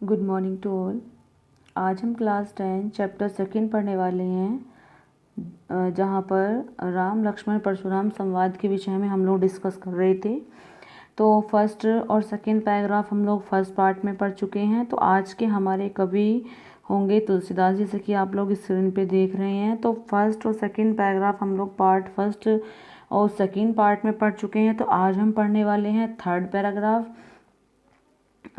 Good morning to all. आज हम class 10 chapter second पढ़ने वाले हैं, जहाँ पर राम लक्ष्मण परशुराम संवाद के विषय में हम लोग डिस्कस कर रहे थे। तो फर्स्ट और सेकंड पैराग्राफ हम लोग फर्स्ट पार्ट में पढ़ चुके हैं। तो आज के हमारे कवि होंगे तुलसीदास, जैसे कि आप लोग स्क्रीन पे देख रहे हैं। तो फर्स्ट और सेकंड पैराग्राफ हम लोग पार्ट फर्स्ट और सेकंड पार्ट में पढ़ चुके हैं। तो आज हम पढ़ने वाले हैं थर्ड पैराग्राफ।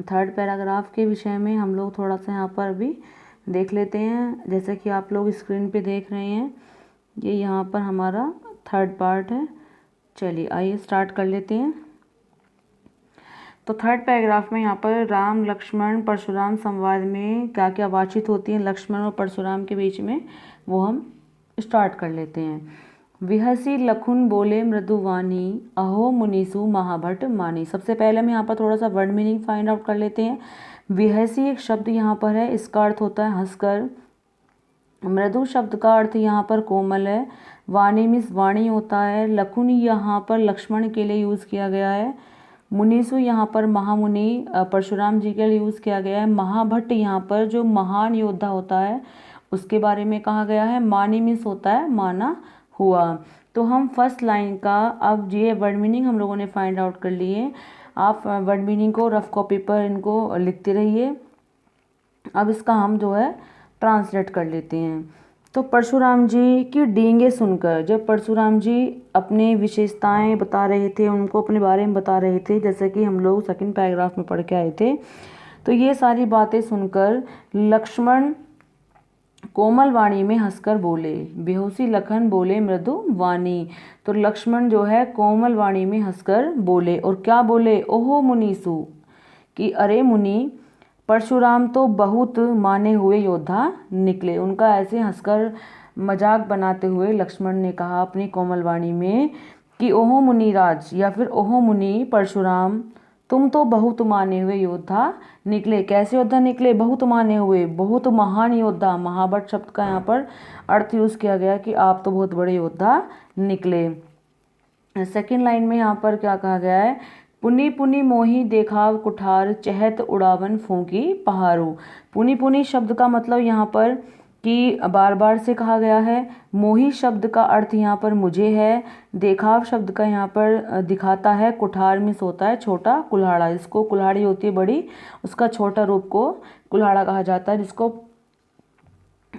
थर्ड पैराग्राफ के विषय में हम लोग थोड़ा सा यहाँ पर अभी देख लेते हैं। जैसे कि आप लोग स्क्रीन पे देख रहे हैं, ये यहाँ पर हमारा थर्ड पार्ट है। चलिए आइए स्टार्ट कर लेते हैं। तो थर्ड पैराग्राफ में यहाँ पर राम लक्ष्मण परशुराम संवाद में क्या क्या बातचीत होती है लक्ष्मण और परशुराम के बीच में, वो हम स्टार्ट कर लेते हैं। विहसी लखुन बोले मृदुवानी, अहो मुनीसु महाभट मानी। सबसे पहले हम यहाँ पर थोड़ा सा वर्ड मीनिंग फाइंड आउट कर लेते हैं। विहसी एक शब्द यहाँ पर है, इसका अर्थ होता है हंसकर। मृदु शब्द का अर्थ यहाँ पर कोमल है। वाणी मीन्स वाणी होता है। लखुन यहाँ पर लक्ष्मण के लिए यूज़ किया गया है। मुनीसु यहाँ पर महामुनि परशुराम जी के लिए यूज़ किया गया है। महाभट्ट यहाँ पर जो महान योद्धा होता है उसके बारे में कहा गया है। मानी मीन्स होता है माना हुआ। तो हम फर्स्ट लाइन का अब ये वर्ड मीनिंग हम लोगों ने फाइंड आउट कर लिए। आप वर्ड मीनिंग को रफ कॉपी पर इनको लिखते रहिए। अब इसका हम जो है ट्रांसलेट कर लेते हैं। तो परशुराम जी की डींगे सुनकर, जब परशुराम जी अपनी विशेषताएं बता रहे थे, उनको अपने बारे में बता रहे थे, जैसे कि हम लोग सेकंड पैराग्राफ में पढ़ के आए थे, तो ये सारी बातें सुनकर लक्ष्मण कोमल वाणी में हंसकर बोले। बेहोशी लखन बोले मृदु वाणी। तो लक्ष्मण जो है कोमल वाणी में हंसकर बोले, और क्या बोले? ओहो मुनीसु, कि अरे मुनि, परशुराम तो बहुत माने हुए योद्धा निकले। उनका ऐसे हंसकर मजाक बनाते हुए लक्ष्मण ने कहा अपनी कोमल वाणी में कि ओहो मुनिराज या फिर ओहो मुनि परशुराम, तुम तो बहुत माने हुए योद्धा निकले। कैसे योद्धा निकले? बहुत माने हुए, बहुत महान योद्धा। महाभट शब्द का यहाँ पर अर्थ यूज़ किया गया कि आप तो बहुत बड़े योद्धा निकले। सेकेंड लाइन में यहाँ पर क्या कहा गया है? पुनि पुनि मोही देखाव कुठार, चहत उड़ावन फूंकी पहाड़ू। पुनि पुनि शब्द का मतलब यहाँ पर कि बार बार से कहा गया है। मोही शब्द का अर्थ यहाँ पर मुझे है। देखाव शब्द का यहाँ पर दिखाता है। कुठार मीन्स होता है छोटा, कुल्हाड़ा, जिसको कुल्हाड़ी होती है बड़ी, उसका छोटा रूप को कुल्हाड़ा कहा जाता है, जिसको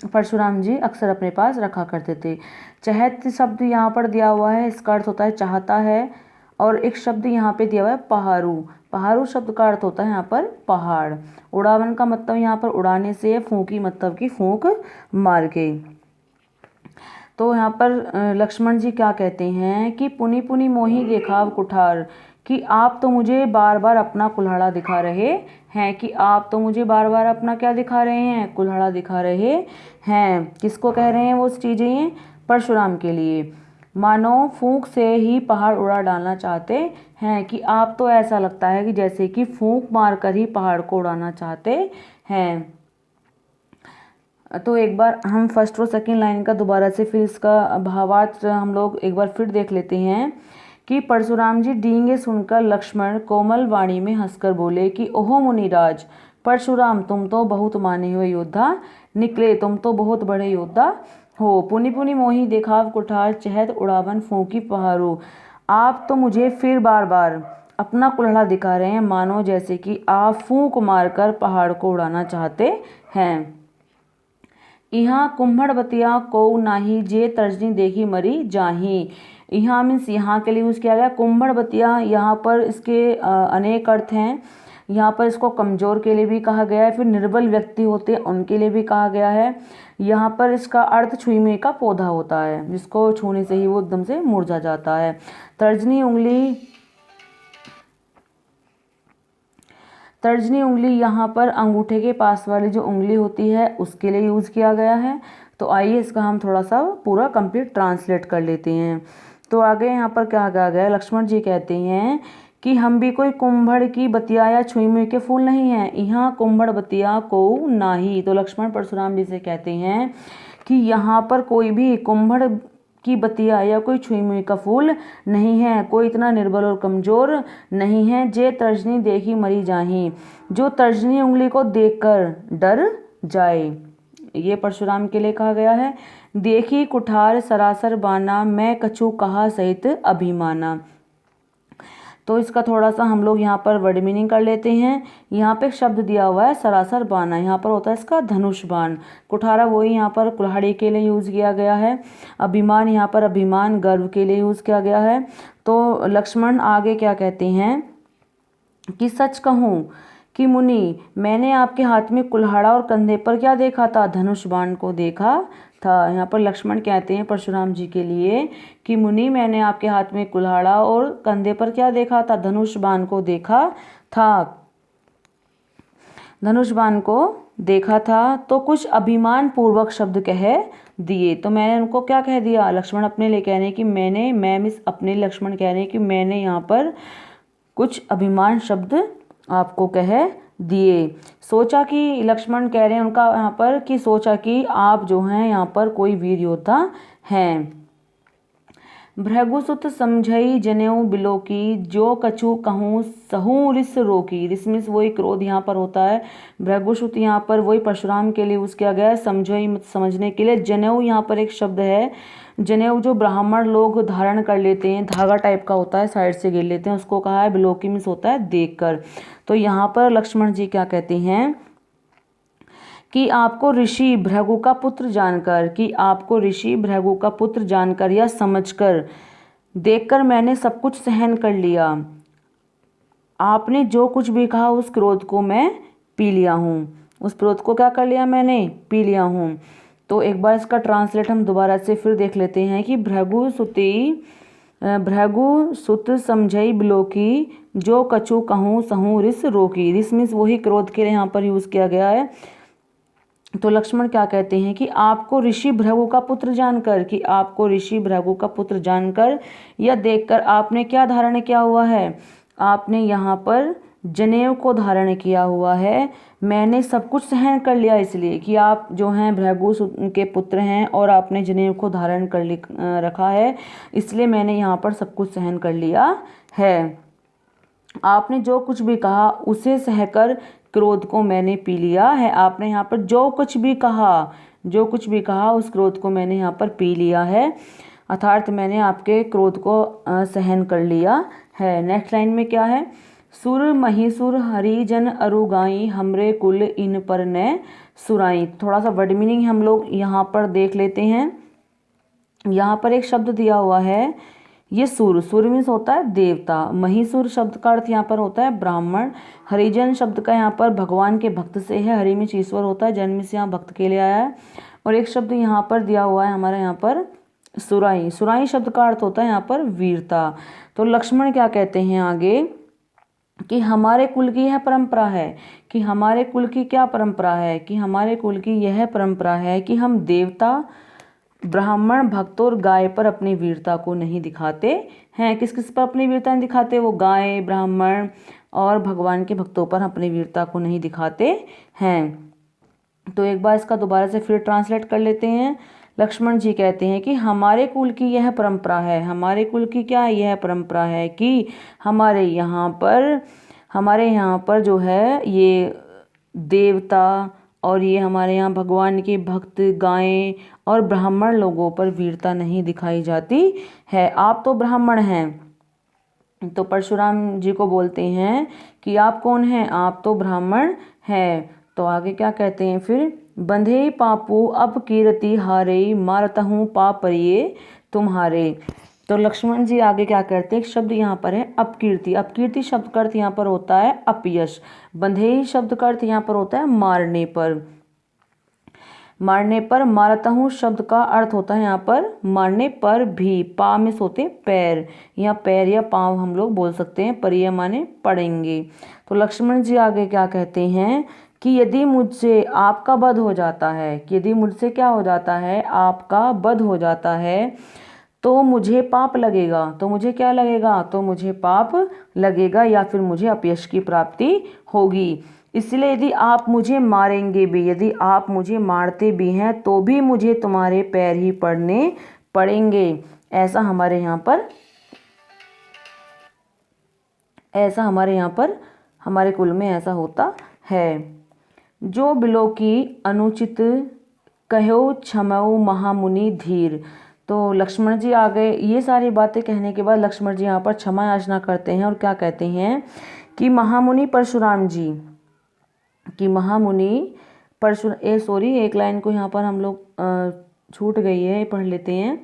परशुराम जी अक्सर अपने पास रखा करते थे। चहत शब्द यहाँ पर दिया हुआ है, इसका अर्थ होता है चाहता है। और एक शब्द यहाँ पे दिया हुआ है पहाड़ू। पहाड़ू शब्द का अर्थ होता है यहाँ पर पहाड़। उड़ावन का मतलब यहाँ पर उड़ाने से, फूंकी मतलब कि फूंक मार के। तो यहाँ पर लक्ष्मण जी क्या कहते हैं कि पुनि पुनि मोही देखाव कुठार, कि आप तो मुझे बार बार अपना कुल्हाड़ा दिखा रहे हैं। कि आप तो मुझे बार बार अपना क्या दिखा रहे हैं? कुल्हाड़ा दिखा रहे हैं। किसको कह रहे हैं वो चीज़ें? परशुराम के लिए। मानो फूंक से ही पहाड़ उड़ा डालना चाहते हैं, कि आप तो ऐसा लगता है कि जैसे कि फूंक मारकर ही पहाड़ को उड़ाना चाहते हैं। तो एक बार हम फर्स्ट और सेकंड लाइन का दोबारा से फिर इसका भावार्थ हम लोग एक बार फिर देख लेते हैं। कि परशुराम जी डींगे सुनकर लक्ष्मण कोमल वाणी में हंसकर बोले कि ओहो मुनिराज परशुराम, तुम तो बहुत माने हुए योद्धा निकले, तुम तो बहुत बड़े योद्धा हो। पुनि पुनि मोही देखाव कुठार, चहत उड़ावन फूंकी पहाड़ू। आप तो मुझे फिर बार बार अपना कुल्हाड़ा दिखा रहे हैं, मानो जैसे कि आप फूंक मारकर पहाड़ को उड़ाना चाहते हैं। यहाँ कुम्भड़बतिया को नाही, जे तर्जनी देखी मरी जाही। यहाँ मीन्स यहाँ के लिए यूज़ किया गया। कुम्भड़बतिया यहाँ पर इसके अनेक अर्थ हैं। यहाँ पर इसको कमज़ोर के लिए भी कहा गया है, फिर निर्बल व्यक्ति होते हैं उनके लिए भी कहा गया है। यहाँ पर इसका अर्थ छुईमे का पौधा होता है, जिसको छूने से ही वो एकदम से मुरझा जाता है। तर्जनी उंगली, तर्जनी उंगली यहाँ पर अंगूठे के पास वाली जो उंगली होती है उसके लिए यूज़ किया गया है। तो आइए इसका हम थोड़ा सा पूरा कंप्लीट ट्रांसलेट कर लेते हैं। तो आगे यहाँ पर क्या कहा गया है? लक्ष्मण जी कहते हैं कि हम भी कोई कुम्भड़ की बतिया या छुईमुई के फूल नहीं हैं। यहाँ कुम्भड़ बतिया को नाही। तो लक्ष्मण परशुराम जी से कहते हैं कि यहाँ पर कोई भी कुम्भड़ की बतिया या कोई छुई मुई का फूल नहीं है, कोई इतना निर्बल और कमजोर नहीं है, जे तर्जनी देखी मरी जाही, जो तर्जनी उंगली को देखकर डर जाए। ये परशुराम के लिए कहा गया है। देखी कुठार सरासर बाना, मैं कछु कहा सहित अभिमाना। तो इसका थोड़ा सा हम लोग यहाँ पर वर्ड मीनिंग कर लेते हैं। यहाँ पे एक शब्द दिया हुआ है सरासर बाना, यहाँ पर होता है इसका धनुष बाण। कुठारा वही यहाँ पर कुल्हाड़ी के लिए यूज़ किया गया है। अभिमान यहाँ पर अभिमान गर्व के लिए यूज़ किया गया है। तो लक्ष्मण आगे क्या कहते हैं कि सच कहूँ कि मुनि, मैंने आपके हाथ में कुल्हाड़ा और कंधे पर क्या देखा था, धनुष बाण को देखा था। यहाँ पर लक्ष्मण कहते हैं परशुराम जी के लिए कि मुनि, मैंने आपके हाथ में कुल्हाड़ा और कंधे पर क्या देखा था, धनुष बाण को देखा था, धनुष बाण को देखा था। तो कुछ अभिमान पूर्वक शब्द कह दिए। तो मैंने उनको क्या कह दिया, लक्ष्मण अपने लिए कह रहे हैं कि मैं मिस अपने लक्ष्मण कह रहे हैं कि मैंने यहाँ पर कुछ अभिमान शब्द आपको कह दिए। सोचा कि लक्ष्मण कह रहे हैं उनका यहाँ पर कि सोचा कि आप जो हैं यहाँ पर कोई वीर योद्धा हैं। भृगुसुत समझई जनेऊ बिलोकी, जो कछु कहूँ सहूँ रिस रोकी। रिस मिस वही क्रोध यहाँ पर होता है। भृगुसुत यहाँ पर वही परशुराम के लिए यूज किया गया है, समझई समझने के लिए। जनेऊ यहाँ पर एक शब्द है, जनेऊ जो ब्राह्मण लोग धारण कर लेते हैं, धागा टाइप का होता है, साइड से घेर लेते हैं, उसको कहा है बिलोकी मिस होता है देखकर। तो यहाँ पर लक्ष्मण जी क्या कहते हैं कि आपको ऋषि भृगु का पुत्र जानकर, कि आपको ऋषि भृगु का पुत्र जानकर या समझकर, देखकर मैंने सब कुछ सहन कर लिया। आपने जो कुछ भी कहा उस क्रोध को मैं पी लिया हूँ, उस क्रोध को क्या कर लिया मैंने, पी लिया हूँ। तो एक बार इसका ट्रांसलेट हम दोबारा से फिर देख लेते हैं कि भृगु सुत समझई बिलोकी, जो कछु कहूँ सहूँ रिस रोकी। रिस मीन्स वही क्रोध के लिए यहाँ पर यूज किया गया है। तो लक्ष्मण क्या कहते हैं कि आपको ऋषि भृगु का पुत्र जानकर, कि आपको ऋषि भृगु का पुत्र जानकर या देखकर आपने क्या धारण किया हुआ है, आपने यहाँ पर जनेऊ को धारण किया हुआ है। मैंने सब कुछ सहन कर लिया, इसलिए कि आप जो हैं भृगु के पुत्र हैं और आपने जनेऊ को धारण कर रखा है, इसलिए मैंने यहाँ पर सब कुछ सहन कर लिया है। आपने जो कुछ भी कहा उसे सहकर क्रोध को मैंने पी लिया है। आपने यहाँ पर जो कुछ भी कहा उस क्रोध को मैंने यहाँ पर पी लिया है, अर्थात मैंने आपके क्रोध को सहन कर लिया है। नेक्स्ट लाइन में क्या है, सुर महिसुर हरिजन अरुगाई, हमरे कुल इन पर न सुराई। थोड़ा सा वर्ड मीनिंग हम लोग यहाँ पर देख लेते हैं। यहाँ पर एक शब्द दिया हुआ है, ये सुर मीन्स होता है देवता। महिसुर शब्द का अर्थ यहाँ पर होता है ब्राह्मण। हरिजन शब्द का यहाँ पर भगवान के भक्त से है, हरि मीन्स ईश्वर होता है, जन मीन्स यहाँ भक्त के लिए आया है। और एक शब्द यहाँ पर दिया हुआ है हमारे यहाँ पर सुराई शब्द का अर्थ होता है यहाँ पर वीरता। तो लक्ष्मण क्या कहते हैं आगे कि हमारे कुल की यह परंपरा है, कि हमारे कुल की क्या परंपरा है, कि हमारे कुल की यह परंपरा है कि हम देवता, ब्राह्मण, भक्त और गाय पर अपनी वीरता को नहीं दिखाते हैं। किस किस पर अपनी वीरता नहीं दिखाते, वो गाय, ब्राह्मण और भगवान के भक्तों पर अपनी वीरता को नहीं दिखाते हैं। तो एक बार इसका दोबारा से फिर ट्रांसलेट कर लेते हैं। लक्ष्मण जी कहते हैं कि हमारे कुल की यह परंपरा है, हमारे कुल की क्या यह परंपरा है कि हमारे यहाँ पर जो है ये देवता और ये हमारे यहाँ भगवान के भक्त, गायें और ब्राह्मण लोगों पर वीरता नहीं दिखाई जाती है। आप तो ब्राह्मण हैं, तो परशुराम जी को बोलते हैं कि आप कौन हैं, आप तो ब्राह्मण हैं। तो आगे क्या कहते हैं फिर, बंधे पापू अब कीरति हारे, मारता हूँ पाप परिये तुम्हारे। तो लक्ष्मण जी आगे क्या करते हैं, एक शब्द यहाँ पर है अपकीर्ति। अपकीर्ति शब्द का अर्थ यहाँ पर होता है अपयश। बंधेई शब्द का अर्थ यहाँ पर होता है मारने पर। मारता हूँ शब्द का अर्थ होता है यहाँ पर मारने पर भी। पा में सोते पैर, यहाँ पैर या पाँव हम लोग बोल सकते हैं, परिया माने पड़ेंगे। तो लक्ष्मण जी आगे क्या कहते हैं कि यदि मुझसे आपका वध हो जाता है, कि यदि मुझसे क्या हो जाता है, आपका वध हो जाता है, तो मुझे पाप लगेगा। तो मुझे क्या लगेगा, तो मुझे पाप लगेगा या फिर मुझे अपयश की प्राप्ति होगी। इसलिए यदि आप मुझे मारेंगे भी, यदि आप मुझे मारते भी हैं तो भी मुझे तुम्हारे पैर ही पड़ने पड़ेंगे। ऐसा हमारे यहाँ पर हमारे कुल में ऐसा होता है। जो बिलो की अनुचित कहो क्षमऊ महामुनि धीर। तो लक्ष्मण जी आ गए। ये सारी बातें कहने के बाद लक्ष्मण जी यहाँ पर क्षमा याचना करते हैं और क्या कहते हैं कि महामुनि परशुराम जी कि महामुनि एक लाइन को यहाँ पर हम लोग छूट गई है, पढ़ लेते हैं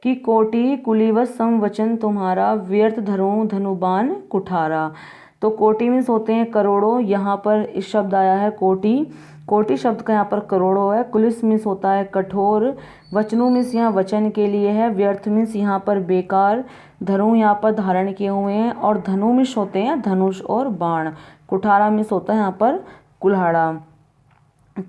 कि कोटि कुलीवत संवचन तुम्हारा व्यर्थ धरो धनुबान कुठारा। तो कोटि मीन्स होते हैं करोड़ों। यहाँ पर इस शब्द आया है कोटि शब्द का यहाँ पर करोड़ों है। कुलिस मीन्स होता है कठोर। वचनु मीन्स यहाँ वचन के लिए है। व्यर्थ मीन्स यहाँ पर बेकार। धनु यहाँ पर धारण किए हुए हैं। और धनु मीन्स होते हैं धनुष और बाण। कुठारा मीन्स होता है यहाँ पर कुल्हाड़ा।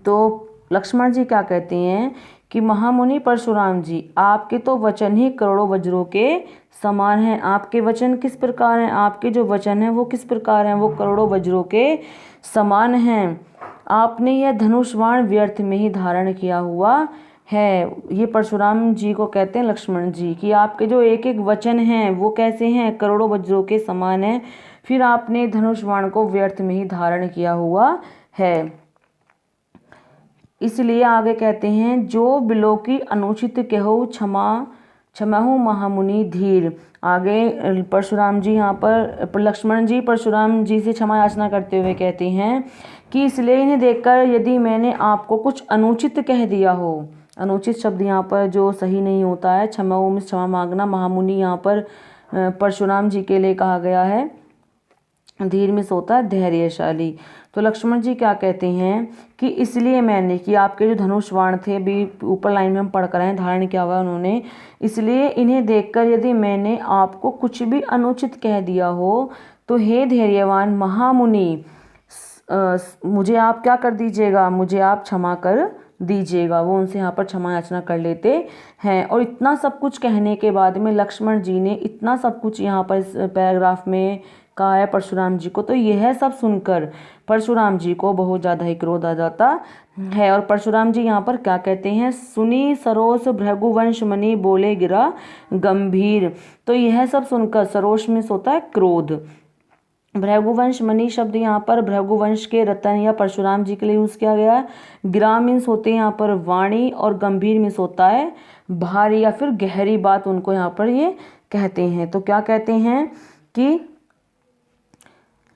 तो लक्ष्मण जी क्या कहते हैं कि महामुनि परशुराम जी, आपके तो वचन ही करोड़ों वज्रों के समान हैं। आपके वचन किस प्रकार हैं? आपके जो वचन हैं वो किस प्रकार हैं? वो करोड़ों वज्रों के समान हैं। आपने यह धनुष बाण व्यर्थ में ही धारण किया हुआ है। ये परशुराम जी को कहते हैं लक्ष्मण जी कि आपके जो एक एक वचन हैं वो कैसे हैं? करोड़ों वज्रों के समान हैं। फिर आपने धनुष बाण को व्यर्थ में ही धारण किया हुआ है। इसलिए आगे कहते हैं जो बिलो की अनुचित कहो क्षमहु महामुनि धीर। आगे परशुराम जी यहाँ पर लक्ष्मण जी परशुराम जी से क्षमा याचना करते हुए कहते हैं कि इसलिए इन्हें देखकर यदि मैंने आपको कुछ अनुचित कह दिया हो। अनुचित शब्द यहाँ पर जो सही नहीं होता है। क्षमहु में क्षमा मांगना। महामुनि यहाँ पर परशुराम जी के लिए कहा गया है। धीर में होता है धैर्यशाली। तो लक्ष्मण जी क्या कहते हैं कि इसलिए मैंने कि आपके जो धनुष बाण थे अभी ऊपर लाइन में हम पढ़ कर हैं धारण किया हुआ उन्होंने, इसलिए इन्हें देखकर यदि मैंने आपको कुछ भी अनुचित कह दिया हो तो हे धैर्यवान महामुनि, मुझे आप क्या कर दीजिएगा? मुझे आप क्षमा कर दीजिएगा। वो उनसे यहाँ पर क्षमा याचना कर लेते हैं। और इतना सब कुछ कहने के बाद में लक्ष्मण जी ने इतना सब कुछ यहाँ पर इस पैराग्राफ में कहा है परशुराम जी को। तो यह सब सुनकर परशुराम जी को बहुत ज़्यादा ही क्रोध आ जाता है। और परशुराम जी यहाँ पर क्या कहते हैं? सुनी सरोस भृगुवंश मणि बोले गिरा गंभीर। तो यह सब सुनकर सरोष में होता है क्रोध। भृगुवंश मणि शब्द यहाँ पर भृगुवंश के रतन या परशुराम जी के लिए यूज़ किया गया है। गिरा मीन्स होते हैं यहाँ पर वाणी और गंभीर मीन्स होता है भारी या फिर गहरी बात, उनको यहाँ पर ये कहते हैं। तो क्या कहते हैं कि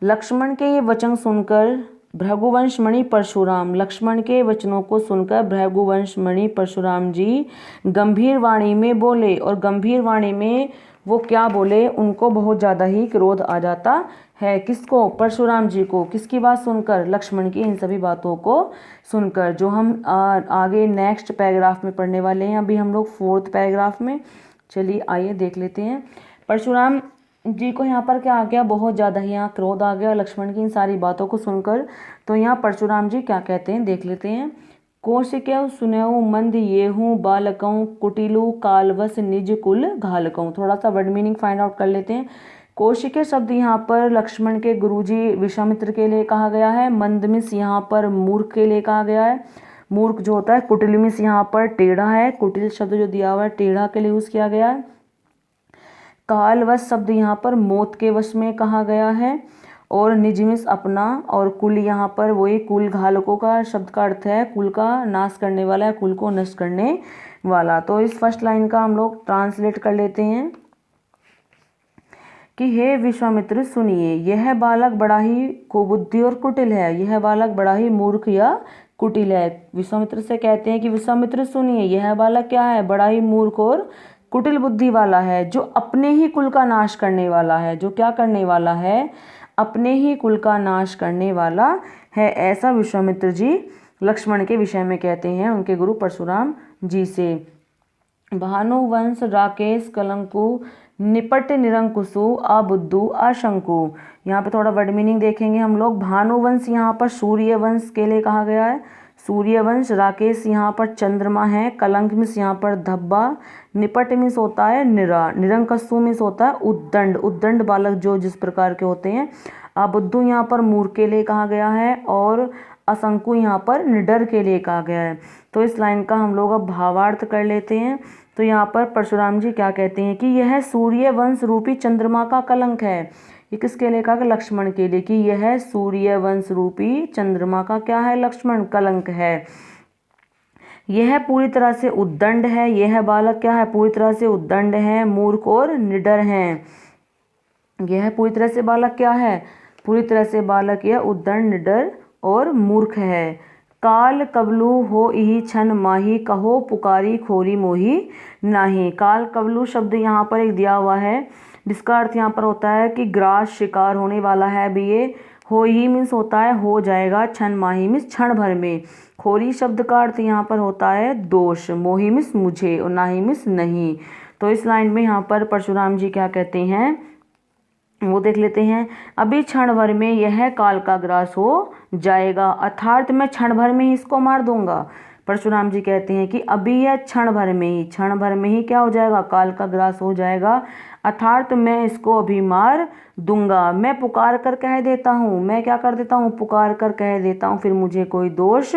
लक्ष्मण के ये वचन सुनकर भृगुवंश मणि परशुराम, लक्ष्मण के वचनों को सुनकर भृगुवंश मणि परशुराम जी गंभीर वाणी में बोले। और गंभीर वाणी में वो क्या बोले? उनको बहुत ज़्यादा ही क्रोध आ जाता है। किसको? परशुराम जी को। किसकी बात सुनकर? लक्ष्मण की इन सभी बातों को सुनकर, जो हम आगे नेक्स्ट पैराग्राफ में पढ़ने वाले हैं। अभी हम लोग 4th पैराग्राफ में। चलिए आइए देख लेते हैं। परशुराम जी को यहाँ पर क्या आ गया? बहुत ज़्यादा ही यहाँ क्रोध आ गया लक्ष्मण की इन सारी बातों को सुनकर। तो यहाँ परशुराम जी क्या कहते हैं देख लेते हैं। कौशिक्य सुनऊ मंद येहू बालकऊ कुटिलु कालवस निज कुल घालकऊ। थोड़ा सा वर्ड मीनिंग फाइंड आउट कर लेते हैं। कौशिक्य शब्द यहाँ पर लक्ष्मण के गुरुजी विश्वामित्र के लिए कहा गया है। मंद मिस यहाँ पर मूर्ख के लिए कहा गया है। मूर्ख जो होता है। कुटिल मिस यहाँ पर टेढ़ा है। कुटिल शब्द जो दिया हुआ है टेढ़ा के लिए यूज़ किया गया है। कालवश शब्द यहाँ पर मौत के वश में कहा गया है। और निज मिस अपना। और कुल यहाँ पर वही कुल घालकों का शब्द का अर्थ है कुल का नाश करने वाला है, कुल को नष्ट करने वाला। तो इस फर्स्ट लाइन का हम लोग ट्रांसलेट कर लेते हैं कि हे विश्वामित्र सुनिए, यह बालक बड़ा ही कुबुद्धि और कुटिल है। यह बालक बड़ा ही मूर्ख या कुटिल है। विश्वामित्र से कहते हैं कि विश्वामित्र सुनिए, यह बालक क्या है? बड़ा ही मूर्ख और कुटिल बुद्धि वाला है, जो अपने ही कुल का नाश करने वाला है। जो क्या करने वाला है? अपने ही कुल का नाश करने वाला है। ऐसा विश्वामित्र जी लक्ष्मण के विषय में कहते हैं उनके गुरु परशुराम जी से। भानुवंश राकेश कलंकु निपट निरंकुशु अबुद्धू अशंकु। यहाँ पे थोड़ा वर्ड मीनिंग देखेंगे हम लोग। भानुवंश यहाँ पर सूर्यवंश के लिए कहा गया है। सूर्यवंश। राकेश यहाँ पर चंद्रमा है। कलंक मिस यहाँ पर धब्बा। निपट मिस होता है निरा। निरंकसु मिस होता है उद्दंड। उद्दंड बालक जो जिस प्रकार के होते हैं। अबुद्धू यहाँ पर मूर्ख के लिए कहा गया है। और असंकु यहाँ पर निडर के लिए कहा गया है। तो इस लाइन का हम लोग अब भावार्थ कर लेते हैं। तो यहाँ पर परशुराम जी क्या कहते हैं कि यह सूर्य वंश रूपी चंद्रमा का कलंक है। ये किसके लिए कहा? लक्ष्मण के लिए, कि यह सूर्य वंश रूपी चंद्रमा का क्या है? लक्ष्मण कलंक है। यह पूरी तरह से उद्दंड है। यह बालक क्या है? पूरी तरह से उद्दंड है, मूर्ख और निडर है। यह पूरी तरह से बालक क्या है? पूरी तरह से बालक यह उद्दंड, निडर और मूर्ख है। काल कबलू हो इही छन माही, कहो पुकारी खोरी मोही नाही। काल कबलू शब्द यहाँ पर एक दिया हुआ है, जिसका अर्थ यहाँ पर होता है कि ग्रास, शिकार होने वाला है अभी ये। हो ही मीन्स होता है हो जाएगा, छन माही मीन्स क्षण भर में। खोरी शब्द का अर्थ यहाँ पर होता है दोष, मोही मीन्स मुझे और नाही मीन्स नहीं। तो इस लाइन में यहाँ पर परशुराम जी क्या कहते हैं वो देख लेते हैं। अभी क्षण भर में यह काल का ग्रास हो जाएगा, अर्थात मैं क्षण भर में ही इसको मार दूंगा। परशुराम जी कहते हैं कि अभी यह क्षण भर में ही क्या हो जाएगा? काल का ग्रास हो जाएगा, अर्थात मैं इसको अभी मार दूंगा। मैं पुकार कर कह देता हूँ, मैं क्या कर देता हूँ? पुकार कर कह देता हूँ, फिर मुझे कोई दोष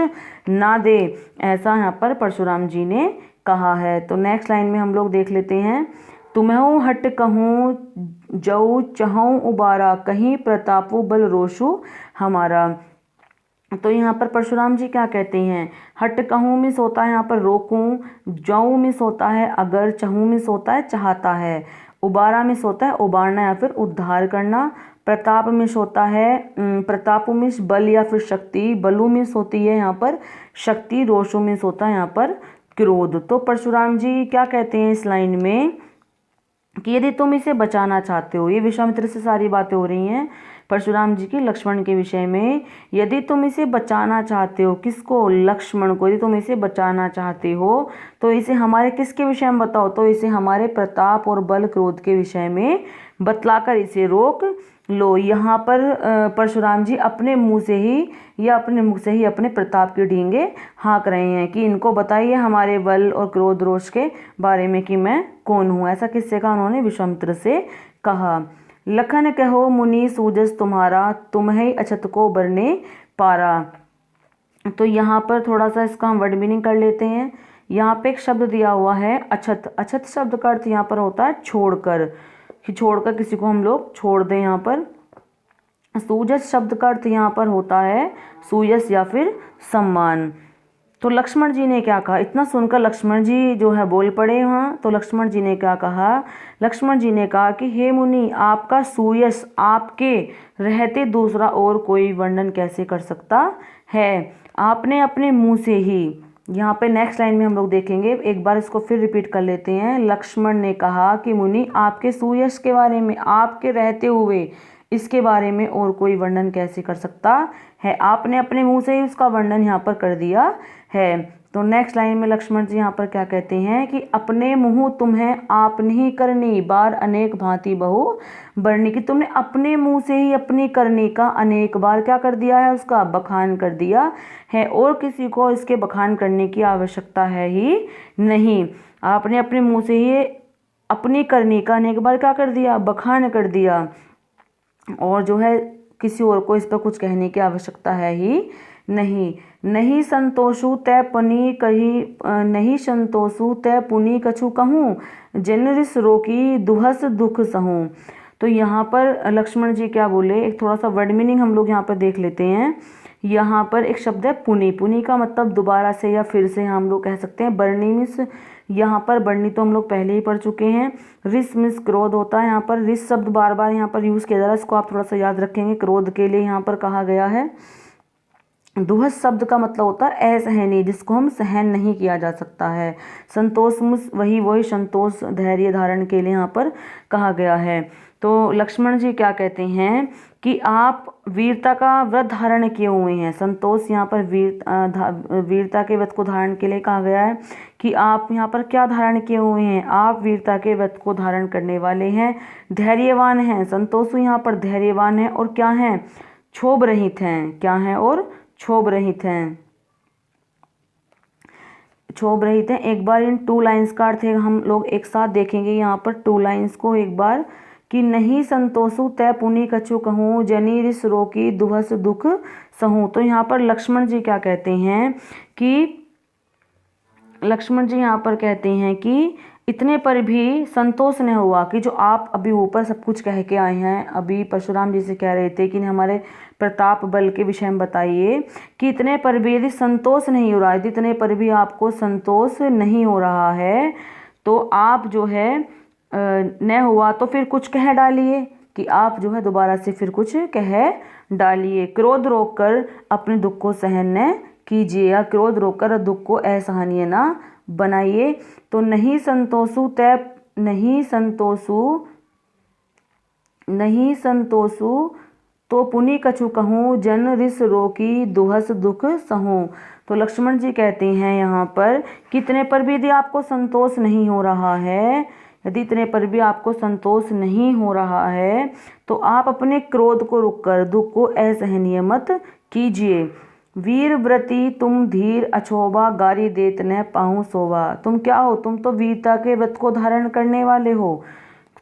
ना दे। ऐसा यहाँ पर परशुराम जी ने कहा है। तो नेक्स्ट लाइन में हम लोग देख लेते हैं। तुम्हें हट कहूँ जऊ चहूँ उबारा, कहीं प्रतापु बल रोशु हमारा। तो यहाँ पर परशुराम जी क्या कहते हैं? हट कहूँ मिस होता है यहाँ पर रोकूं, जाऊँ मिस होता है अगर, चहूँ मिस होता है चाहता है, उबारा मिस होता है उबारना या फिर उद्धार करना, प्रताप मिस होता है प्रताप मिस बल या फिर शक्ति, बलु मिस होती है यहाँ पर शक्ति, रोशु मिस होता है यहाँ पर क्रोध। तो परशुराम जी क्या कहते हैं इस लाइन में कि यदि तुम इसे बचाना चाहते हो, ये विश्वामित्र से सारी बातें हो रही हैं परशुराम जी की लक्ष्मण के विषय में। यदि तुम इसे बचाना चाहते हो, किसको? लक्ष्मण को। यदि तुम इसे बचाना चाहते हो तो इसे हमारे किसके विषय में बताओ? तो इसे हमारे प्रताप और बल क्रोध के विषय में बतलाकर इसे रोक लो। यहाँ पर परशुराम जी अपने मुंह से ही अपने प्रताप के ढींगे हाँक रहे हैं कि इनको बताइए हमारे बल और क्रोध रोष के बारे में कि मैं कौन हूँ। ऐसा किससे कहा? उन्होंने विश्वामित्र से कहा। लखन कहो मुनि सूजस तुम्हारा, तुम्हें अछत को बरने पारा। तो यहाँ पर थोड़ा सा इसका हम वर्ड मीनिंग कर लेते हैं। यहाँ पे एक शब्द दिया हुआ है अछत। अछत शब्द का अर्थ यहाँ पर होता है छोड़कर, कि छोड़कर किसी को हम लोग छोड़ दें। यहाँ पर सूजस शब्द का अर्थ यहाँ पर होता है सूयस या फिर सम्मान। तो लक्ष्मण जी ने क्या कहा? इतना सुनकर लक्ष्मण जी जो है बोल पड़े वहाँ। तो लक्ष्मण जी ने क्या कहा? लक्ष्मण जी ने कहा कि हे मुनि, आपका सूयस, आपके रहते दूसरा और कोई वर्णन कैसे कर सकता है? आपने अपने मुंह से ही, यहाँ पे नेक्स्ट लाइन में हम लोग देखेंगे, एक बार इसको फिर रिपीट कर लेते हैं। लक्ष्मण ने कहा कि मुनि, आपके सूयस के बारे में, आपके रहते हुए इसके बारे में और कोई वर्णन कैसे कर सकता है? आपने अपने मुंह से ही उसका वर्णन यहाँ पर कर दिया है। तो नेक्स्ट लाइन में लक्ष्मण जी यहाँ पर क्या कहते हैं कि अपने मुँह तुम्हें आपने ही करनी, बार अनेक भांति बहु बरनी। कि तुमने अपने मुंह से ही अपनी करनी का अनेक बार क्या कर दिया है? उसका बखान कर दिया है, और किसी को इसके बखान करने की आवश्यकता है ही नहीं। आपने अपने मुंह से ही अपनी करनी का अनेक बार क्या कर दिया? बखान कर दिया, और जो है किसी और को इस पर कुछ कहने की आवश्यकता है ही नहीं। नहीं संतोषु तय पुनि कही, नहीं संतोषु तय पुनि कछु कहूँ, जनरिस रोकी दुहस दुख सहूँ। तो यहाँ पर लक्ष्मण जी क्या बोले, एक थोड़ा सा वर्ड मीनिंग हम लोग यहाँ पर देख लेते हैं। यहाँ पर एक शब्द है पुनि। पुनि का मतलब दोबारा से या फिर से हम लोग कह सकते हैं। बरनी मिस, यहाँ पर बरनी तो हम लोग पहले ही पढ़ चुके हैं। रिस मिस क्रोध होता है। यहाँ पर रिस शब्द बार बार यहाँ पर यूज़ किया जा रहा है, इसको आप थोड़ा सा याद रखेंगे, क्रोध के लिए यहाँ पर कहा गया है। दुहस शब्द का मतलब होता है असहनीय, जिसको हम सहन नहीं किया जा सकता है। संतोष मिस वही संतोष, धैर्य धारण के लिए यहाँ पर कहा गया है। तो लक्ष्मण जी क्या कहते हैं कि आप वीरता का व्रत धारण किए हुए हैं। संतोष यहाँ पर वीरता के व्रत को धारण के लिए कहा गया है कि आप यहाँ पर क्या धारण किए हुए हैं? आप वीरता के व्रत को धारण करने वाले हैं, धैर्यवान हैं। संतोष यहाँ पर धैर्यवान है और क्या हैं? क्षोभ रहित हैं। क्या हैं? और क्षोभ रहित हैं। क्षोभ रहित हैं। एक बार इन टू लाइन्स का अर्थ है हम लोग एक साथ देखेंगे यहाँ पर टू लाइन्स को एक बार, कि नहीं संतोषु तय पुनि कछु कहूँ, जनी रिस रोकी दुहस दुख सहूँ। तो यहाँ पर लक्ष्मण जी क्या कहते हैं कि लक्ष्मण जी यहाँ पर कहते हैं कि इतने पर भी संतोष नहीं हुआ, कि जो आप अभी ऊपर सब कुछ कह के आए हैं, अभी परशुराम जी से कह रहे थे कि हमारे प्रताप बल के विषय में बताइए, कि इतने पर भी यदि संतोष नहीं हो रहा है, इतने पर भी आपको संतोष नहीं हो रहा है, तो आप जो है न हुआ तो फिर कुछ कह डालिए, कि आप जो है दोबारा से फिर कुछ कह डालिए। क्रोध रोककर अपने दुख को सहन न कीजिए, या क्रोध रोककर दुख को असहनीय ना बनाइए। तो नहीं संतोषु तो पुनि कछु कहूँ, जन रिस रोकी दुहस दुख सहूँ। तो लक्ष्मण जी कहते हैं यहाँ पर कि इतने पर भी यदि आपको संतोष नहीं हो रहा है, यदि इतने पर भी आपको संतोष नहीं हो रहा है, तो आप अपने क्रोध को रुककर दुख को असहनीय मत कीजिए। वीर व्रती तुम धीर अछोबा, गारी देत न पाऊँ शोभा। तुम क्या हो? तुम तो वीरता के व्रत को धारण करने वाले हो।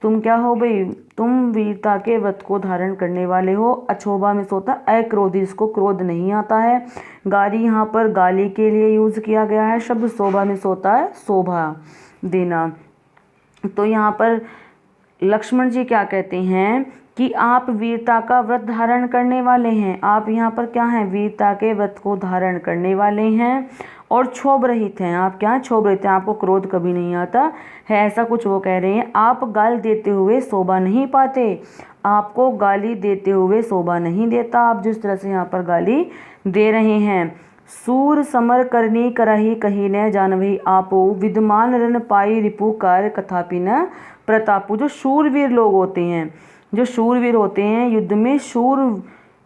तुम क्या हो भाई? तुम वीरता के व्रत को धारण करने वाले हो। अछोभा में सोता अक्रोधी, इसको क्रोध नहीं आता है। गारी यहाँ पर गाली के लिए यूज किया गया है शब्द। शोभा में सोता है शोभा देना। तो यहाँ पर लक्ष्मण जी क्या कहते हैं कि आप वीरता का व्रत धारण करने वाले हैं। आप यहाँ पर क्या हैं? वीरता के व्रत को धारण करने वाले हैं और क्षोभ रहित हैं। आप क्या हैं? क्षोभ रहित हैं, आपको क्रोध कभी नहीं आता है, ऐसा कुछ वो कह रहे हैं। आप गाल देते हुए शोभा नहीं पाते, आपको गाली देते हुए शोभा नहीं देता, आप जिस तरह से यहाँ पर गाली दे रहे हैं। सूर समर करनी करही कही न जानवही आपो, विद्यमान रन पाई रिपु कार्य कथापि न प्रतापु। जो शूरवीर लोग होते हैं, जो शूरवीर होते हैं, युद्ध में शूर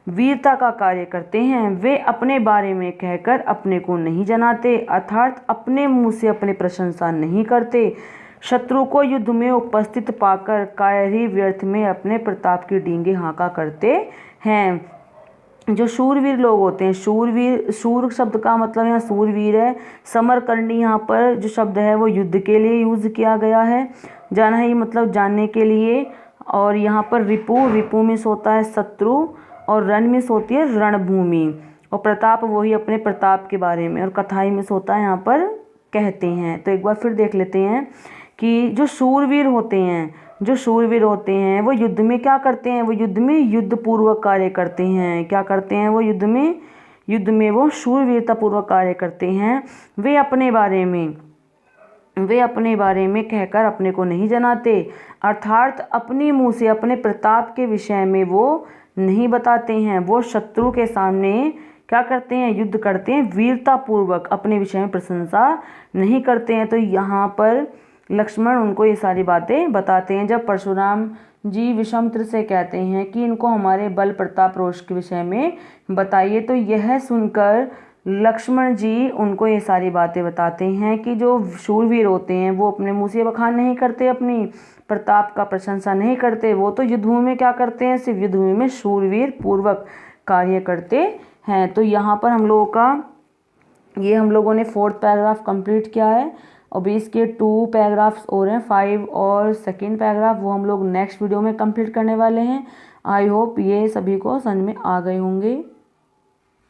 वीरता का कार्य करते हैं, वे अपने बारे में कहकर अपने को नहीं जनाते, अर्थात अपने मुंह से अपने प्रशंसा नहीं करते। शत्रु को युद्ध में उपस्थित पाकर कायरी व्यर्थ में अपने प्रताप की डींगे हाँका करते हैं। जो शूरवीर लोग होते हैं, शूरवीर, शूर शब्द का मतलब यहाँ शूरवीर है। समर करनी यहाँ पर जो शब्द है वो युद्ध के लिए यूज किया गया है। जाना ही मतलब जानने के लिए। और यहाँ पर रिपु, रिपु में सोता है शत्रु, और रण में सोती है रणभूमि, और प्रताप वही अपने प्रताप के बारे में, और कथाई में सोता है यहाँ पर कहते हैं। तो एक बार फिर देख लेते हैं कि जो शूरवीर होते हैं, जो शूरवीर होते हैं वो युद्ध में क्या करते हैं? वो युद्ध में युद्ध पूर्वक कार्य करते हैं। क्या करते हैं वो? युद्ध में वो शूरवीरता पूर्वक कार्य करते हैं। वे अपने बारे में कहकर अपने को नहीं जनाते, अर्थात अपने मुंह से अपने प्रताप के विषय में वो नहीं बताते हैं। वो शत्रु के सामने क्या करते हैं? युद्ध करते हैं, वीरता पूर्वक अपने विषय में प्रशंसा नहीं करते हैं। तो यहाँ पर लक्ष्मण उनको ये सारी बातें बताते हैं। जब परशुराम जी विश्वामित्र से कहते हैं कि इनको हमारे बल प्रताप रोष के विषय में बताइए, तो यह सुनकर लक्ष्मण जी उनको ये सारी बातें बताते हैं कि जो शूरवीर होते हैं वो अपने मुँह से बखान नहीं करते, अपनी प्रताप का प्रशंसा नहीं करते। वो तो युद्धभूमि में क्या करते हैं? सिर्फ युद्धभूमि में शूरवीर पूर्वक कार्य करते हैं। तो यहाँ पर हम लोगों ने 4th पैराग्राफ कंप्लीट किया है। और इसके 2 पैराग्राफ्स और हैं, 5 और 2nd पैराग्राफ, वो हम लोग नेक्स्ट वीडियो में कंप्लीट करने वाले हैं। आई होप ये सभी को समझ में आ गए होंगे।